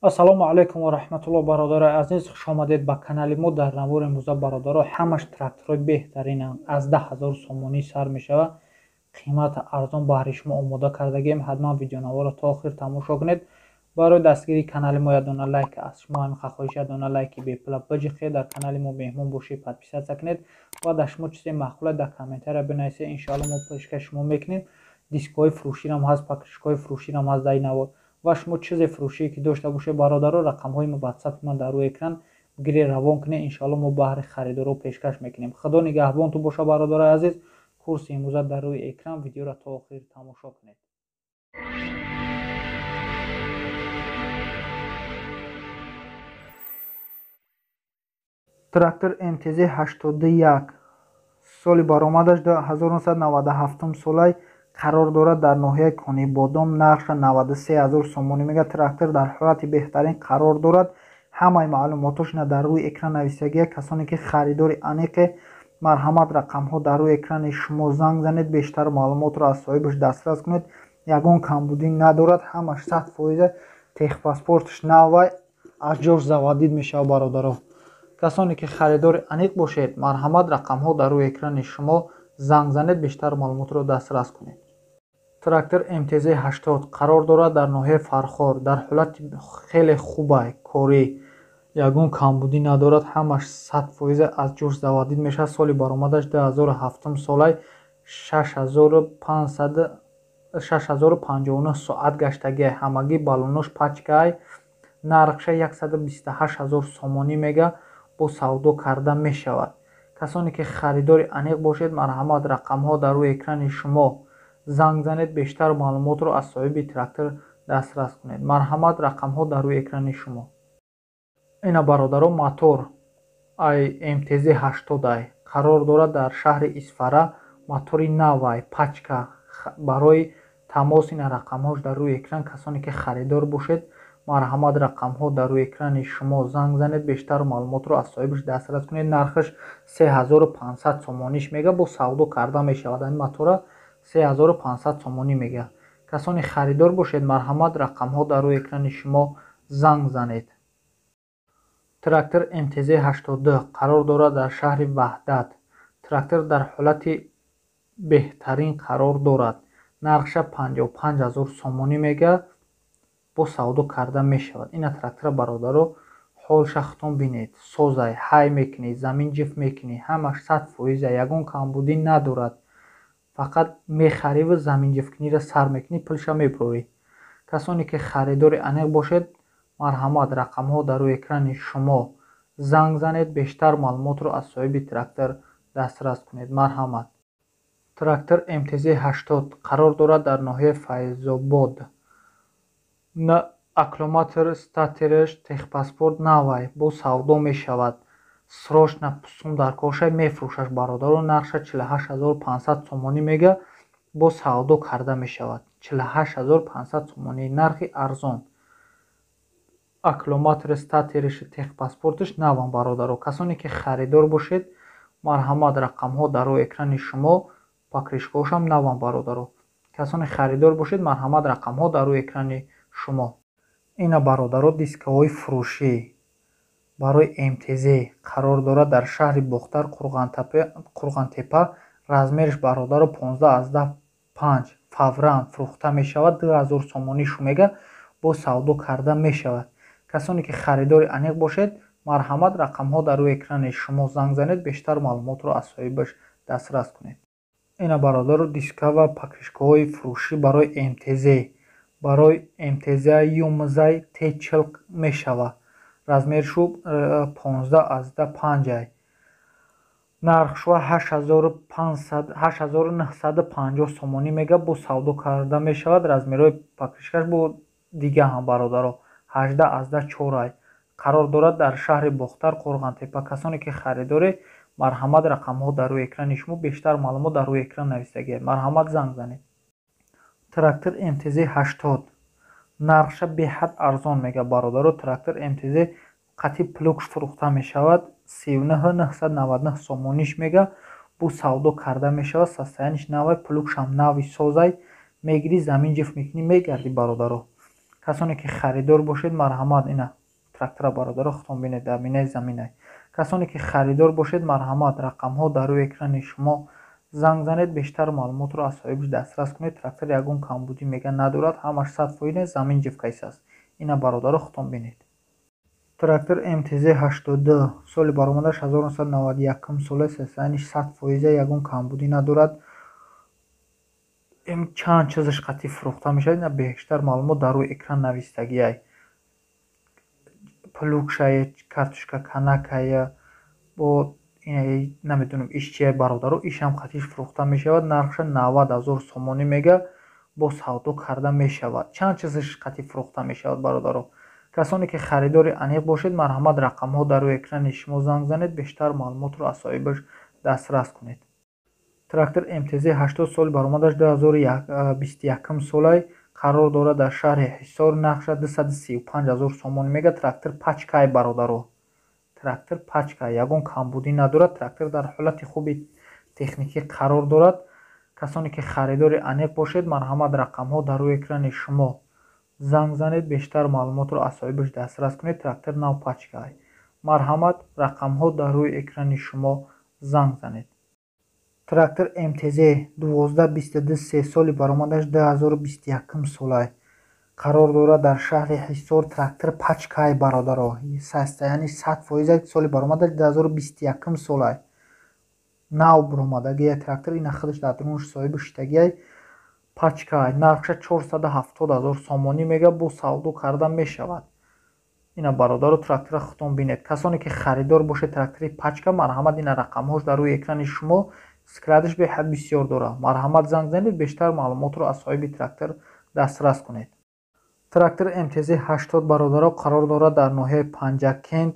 Ассалому алайкум ва раҳматуллоҳ бародарои азиз, хуш омадед ба канали мо. Дар навори имрӯза бародаро ҳамаш тракторои беҳтаринанд. Аз 10,000 сомонӣ сар мешавад. Қимати арзон баҳри шумо омода кардагием. Ҳатман видеонаворро то охир тамошо кунед. барои дастгирии канали мо ядона лайк аз шумо ҳамиха хоҳиш, ядона лайки бепула биҷиқед. Дар канали мо меҳмон бошед, подписатсия кунед ва дар шумо чизе махлула дар комментария бинависед. Иншоалло мо пешкаши шумо мекунем. Дискҳои фурӯширам ҳаст, покришкаҳои фурӯширам ҳаст дар ин навор. ва шумо чизе фурӯшие ки дошта бошед бародаро, рақамҳои ватсапи ман дар рӯи экран гирӣ равон кунед. Иншоалло мо баҳри харидоро пешкаш мекунем. Худо нигаҳбонтон боша бародарои азиз. курси имрӯза дар рӯи экран. Видеоро то охир тамошо кунед. трактор МТЗ 81 соли баромадаш 1997 солай қарор дорад. Дар ноҳияи Кони Бодом нархша 93,000 сомонӣ мегӯяд. Трактор дар ҳолати беҳтарин қарор дорад. ҳамаи маълумотошона дар рӯи экран нависагия. Касоне ки харидори аниқе, марҳамат, рақамҳо дар рӯи экрани шумо занг занед, бештар маълумотро аз соҳибаш дастрас кунед. ягон камбудӣ надорад. ҳамаш 100% техпаспортш навай аз ҷош заводид мешавад бародаро. касоне ки харидори аниқ бошед, марҳамат, рақамҳо дар рӯи экрани шумо занг занед, бештар маълумотро дастрас кунед. трактор МТЗ 80 қарор дорад дар ноҳияи Фархор. Дар ҳолати хеле хубай корӣ, ягон камбудӣ надорад. ҳамаш 100% аз ҷош заводид мешавад. соли баромадаш 2007 солай 6059 соат гаштагиай. ҳамагӣ балонош пачкаай. нархша 128,000 сомонӣ мега. бо савдо карда мешавад. касоне ки харидори аниқ бошед, марҳамат, рақамҳо дар рӯи экрани шумо занг занед, бештар маълумотро аз соҳиби трактор дастрас кунед. марҳамат, рақамҳо дар рӯи экрани шумо. ина бародаро мотор МТЗ 80 қарор дорад дар шаҳри Исфара. мотори навай пачка. барои тамос ина рақамҳош дар рӯи экран. касоне ки харидор бошед, марҳамат, рақамҳо дар рӯи экрани шумо занг занед, бештар маълумотро аз соҳибаш дастрас кунед. нархаш 3500 сомониш мега. бо савдо карда мешавад. ин мотора 3500 сомонӣ мега. касоне харидор бошед, марҳамат, рақамҳо дар рӯи экрани шумо занг занед. трактор МТЗ 82 қарор дорад дар шаҳри Ваҳдат. трактор дар ҳолати беҳтарин қарор дорад. нархша 55,000 сомонӣ мега. бо савдо карда мешавад. ина трактора бародаро ҳолша хутон бинед. созай, ҳай мекунӣ, замин ҷифт мекунӣ. ҳамаш 100%, ягон камбудӣ надорад. фақат мехариву замин ҷифткунира сар мекунӣ, пулша мебурӣ. касоне ки харидори аниқ бошед, марҳамат, рақамҳо дар рӯи экрани шумо занг занед, бештар маълумотро аз соҳиби трактор дастрас кунед. марҳамат. трактор МТЗ 80 қарор дорад дар ноҳияи Файзобод. аккумулятор статераш техпаспорт навай бо савдо мешавад. срочна пусун дар коршай мефурӯшаш бародаро. нархша 48500 сомонӣ мега. бо савдо карда мешавад. 48500 сомонӣ, нархи арзон. аккумулятор статераши техпаспортш навам бародаро. касоне ки харидор бошед, марҳамат, рақамҳо дар рӯи экрани шумо. покришкаҳошам навам бародаро. касоне харидор бошед, марҳамат, рақамҳо дар рӯи экрани шумо. ина бародаро дискаҳои фурӯшӣ барои МТЗ қарор дорад дар шаҳри Бухтар, Қурғантепа. размериш бародаро 15x5 фавран фурӯхта мешавад. 2000 сомонӣ шумега. бо савдо карда мешавад. касоне ки харидори аниқ бошед, марҳамат, рақамҳо дар рӯи экрани шумо занг занед, бештар маълумотро аз соҳибаш дастрас кунед. ина бародаро диска ва покришкаҳои фурӯшӣ барои МТЗ. барои МТЗ юмзай Т40 мешавад. размершу 15x5. нархшва 8950 сомонӣ мега. бо савдо карда мешавад. размерҳои покришкаш бо дига ҳам бародаро 18x4. қарор дорад дар шаҳри Бухтар, Қурғантепа. касоне ки харидоре, марҳамат, рақамҳо дар рӯи экрани шумо. бештар маълумот дар рӯи экран нависагиед. марҳамат, занг занед. трактор МТЗ 80 нархша беҳад арзон мега бародаро. трактор МТЗ қатъи плюкш фурӯхта мешавад. 39999 сомониш мега. бо савдо карда мешавад. состояниш навай, плюкшам нави созай. мегирӣ, замин ҷифт мекунӣ, мегарди бародаро. касоне ки харидор бошед марҳамат ина трактора бародаро худтон бинед дар минаи замина. касоне ки харидор бошед марҳамат рақамҳо дар рӯи экрани шумо занг занед, бештар маълумотро аз соҳибаш дастрас кунед. трактор ягон камбудӣ мега надорад, ҳамаш 100% замин ҷивкайсаст. ина бародаро худтон бинед. трактор МТЗ-82 соли баромадаш 1991 соласт, яъни 100% ягон камбудӣ надорад. чанд чизаш қатъи фурӯхта мешавад. ина бештар маълумот дар рӯи экран навистагиай. плугшая, картушка канакая, бо намедонам иш чия бародаро, ишам қатъиш фурӯхта мешавад. нархша 90 000 сомонӣ мега, бо савдо карда мешавад. чанд чизаш қатъи фурӯхта мешавад бародаро. касоне ки харидори аниқ бошед марҳамат рақамҳо дар рӯи экрани шумо занг занед, бештар маълумотро аз соҳибаш дастрас кунед. трактор МТЗ-80 соли баромадаш 2021 солай, қарор дорад дар шаҳри ҳисор, нақша 235 000 сомонӣ мега. трактор пачкай бародаро, трактор пачка, ягон камбудӣ надорад. трактор дар ҳолати хуби техникӣ қарор дорад. касоне ки харидори аниқ бошед марҳамат рақамҳо дар рӯи экрани шумо занг занед, бештар маълумотро аз соҳибаш дастрас кунед. трактор нав пачкай, марҳамат рақамҳо дар рӯи экрани шумо занг занед. трактор МТЗ-1222 3 соли баромадаш 2021 солай, қарор дорад дар шаҳри ҳисор, трактор пачкай бародаро, яъни 100% соли баромадаш 2021 солай, нав буромадагия трактор, ина худаш дар дурунаш соҳиби шитагиай. пачкай, нархша 470 000 сомонӣ мега, бо савдо карда мешавад. ина бародаро трактора худтон бинед. касоне ки харидор бошед трактори пачка марҳамат ина рақамҳош дар рӯи экрани шумо скрадаш беҳад бисёр дорад. марҳамат занг занед, бештар маълумотро аз соҳиби трактор дастрас кунед. трактор МТЗ-80 бародаро қарор дорад дар ноҳияи Панҷакент.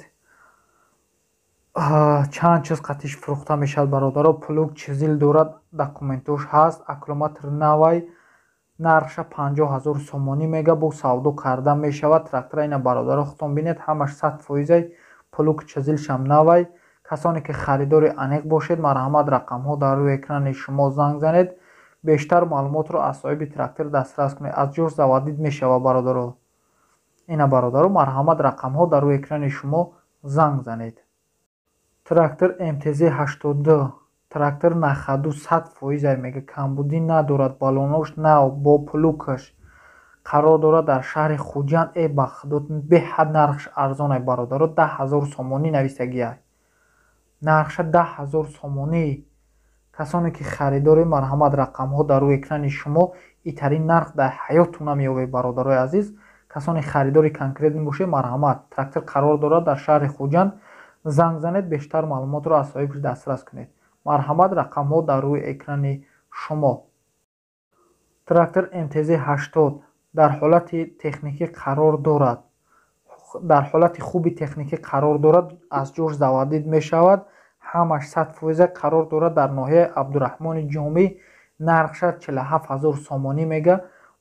чанд чиз қатъиш фурӯхта мешавад бародаро. плуг чизил дорад, документош ҳаст, аккумулятор навай, нархша 50 000 сомонӣ мега, бо савдо карда мешавад. трактора ина бародаро худтон бинед, ҳамаш 100% плуг чизилшам навай. касоне ки харидори аниқ бошед марҳамат рақамҳо дар рӯи экрани шумо занг занед, бештар маълумотро аз соҳиби трактор дастрас кунед. аз ҷош заводид мешавад бародаро. ина бародаро марҳамат рақамҳо дар рӯи экрани шумо занг занед. трактор МТЗ-82 трактор нахаду 100% мега, камбудӣ надорад, балонош нав бо плугаш, қарор дорад дар шаҳри Хуҷанд. бахудод беҳад нархш арзонай бародаро, 10 000 сомонӣ навистагиай, нархша 10 000 сомонӣ. касоне ки харидори марҳамат рақамҳо дар рӯи экрани шумо итарин нарх дар ҳаёттон намеёбед бародарои азиз. касоне харидори конкретн бошед марҳамат трактор қарор дорад дар шаҳри Хуҷанд, занг занед, бештар маълумотро аз соҳибаш дастрас кунед. марҳамат рақамҳо дар рӯи экрани шумо. трактор МТЗ-80 дар ҳолати техникӣ қарор дорад, дар ҳолати хуби техникӣ қарор дорад, аз ҷош заводид мешавад, ҳамаш 100% қарор дорад дар ноҳияи Абдураҳмони Ҷомӣ, нархша 47 000 сомонӣ мега,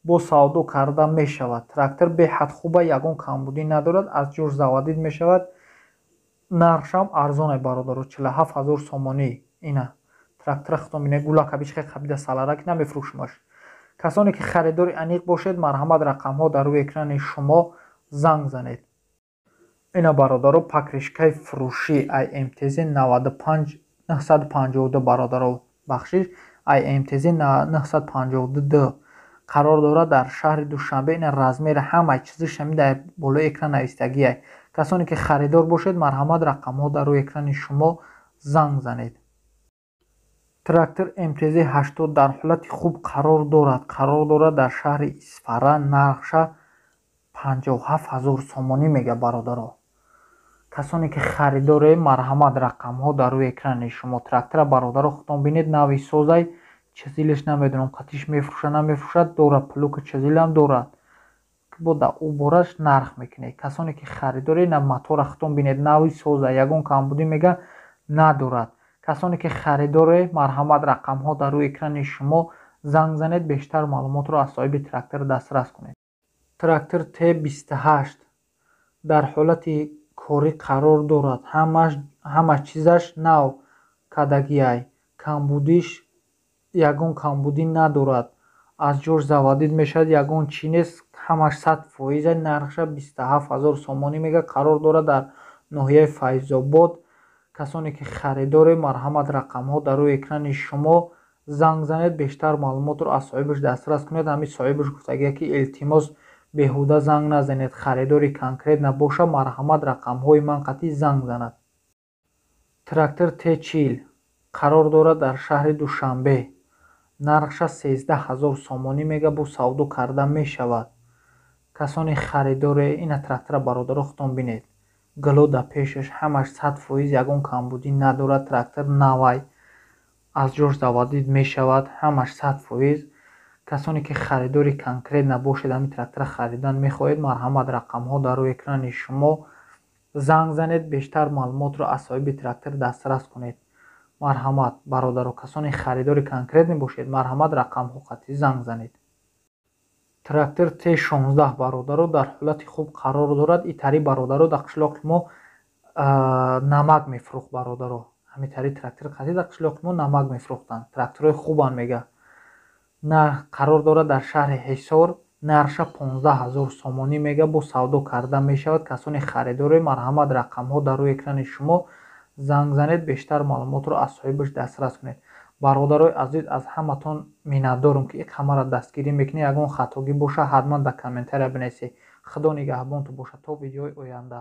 бо савдо карда мешавад. трактор беҳад хуба, ягон камбудӣ надорад, аз ҷош заводид мешавад, нархшам арзонай бародаро, 47 000 сомонӣ. ина трактора худтон бинед, гула кабишхе қабида саларак намефурӯшмаш. касоне ки харидори аниқ бошед марҳамат рақамҳо дар рӯи экрани шумо занг занед. ина бародаро покришкаи фурӯшӣ IMTZ-952 бародаро бахшиш, IMTZ-952 қарор дорад дар шаҳри Душанбе. ина размери ҳамаи чизишами дар болои экран навистагиай. касоне ки харидор бошед марҳамат рақамҳо дар рӯи экрани шумо занг занед. трактор МТЗ-80 дар ҳолати хуб қарор дорад дар шаҳри Исфаран, нархша 57 000 сомонӣ мега бародаро. касоне ки харидоре марҳамат рақамҳо дар рӯи экрани шумо. трактора бародаро худтон бинед, нави созай, чизилаш намедонам қатъиш мефурӯшад намефурӯшад, дорад плуги чизилам дорад, бо дар ӯ бораш нарх мекунед. касоне ки харидоре на мотора худтон бинед, нави соза, ягон камбудӣ мега надорад. касоне ки харидоре марҳамат рақамҳо дар рӯи экрани шумо занг занед, бештар маълумотро аз соҳиби трактор дастрас кунед. трактор Т28 дар ҳолати корӣ қарор дорад, ҳама чизаш нав кадагиай, камбудиш ягон камбудӣ надорад, аз ҷош заводид мешавад. Ягон чӣ нест, ҳамаш 100%. Нархша 27000 сомонӣ мега. Қарор дорад дар ноҳияи Файзобод. касоне ки харидори марҳамат, рақамҳо дар рӯи экрани шумо. занг занед, бештар маълумотро аз соҳибаш дастрас кунед. ҳамин соҳибаш гуфтагия ки илтимос беҳуда занг назанед, харидори конкрет набоша, марҳамат, рақамҳои ман қатъӣ занг занад. трактор Т40 қарор дорад дар шаҳри Душанбе. нархша 13000 сомонӣ мега. бо савдо карда мешавад. касони харидоре ина трактора бародаро худтон бинед, глода пешаш, ҳамаш 100%. ягон камбудӣ надорад. трактор навай аз ҷош заводид мешавад, ҳамаш 100%. касоне ки харидори конкрет набошед, ҳамин трактора харидан мехоҳед, марҳамат, рақамҳо дар рӯи экрани шумо. занг занед, бештар маълумотро аз соҳиби трактор дастрас кунед. марҳамат бародаро, касоне харидори конкрет мебошед, марҳамат, рақамҳо қатъӣ занг занед. трактор Т16 бародаро дар ҳолати хуб қарор дорад. итари бародаро дар қишлоқи мо намак мефурӯхт. бародаро ҳамитари трактори қатъӣ дар қишлоқи мо намак мефурӯхтанд. тракторои хубан мега. қарор дорад дар шаҳри ҳисор. нархша 15000 сомонӣ мега. бо савдо карда мешавад. касони харидоре, марҳамат, рақамҳо дар рӯи экрани шумо. занг занед, бештар маълумотро аз соҳибаш дастрас кунед. бародарои азиз, аз ҳаматон миннатдорам ки ин ҳамаро дастгирӣ мекунед. ягон хатогӣ боша ҳатман дар комментария бинависед. худо нигаҳбонтон бошад то видеои оянда.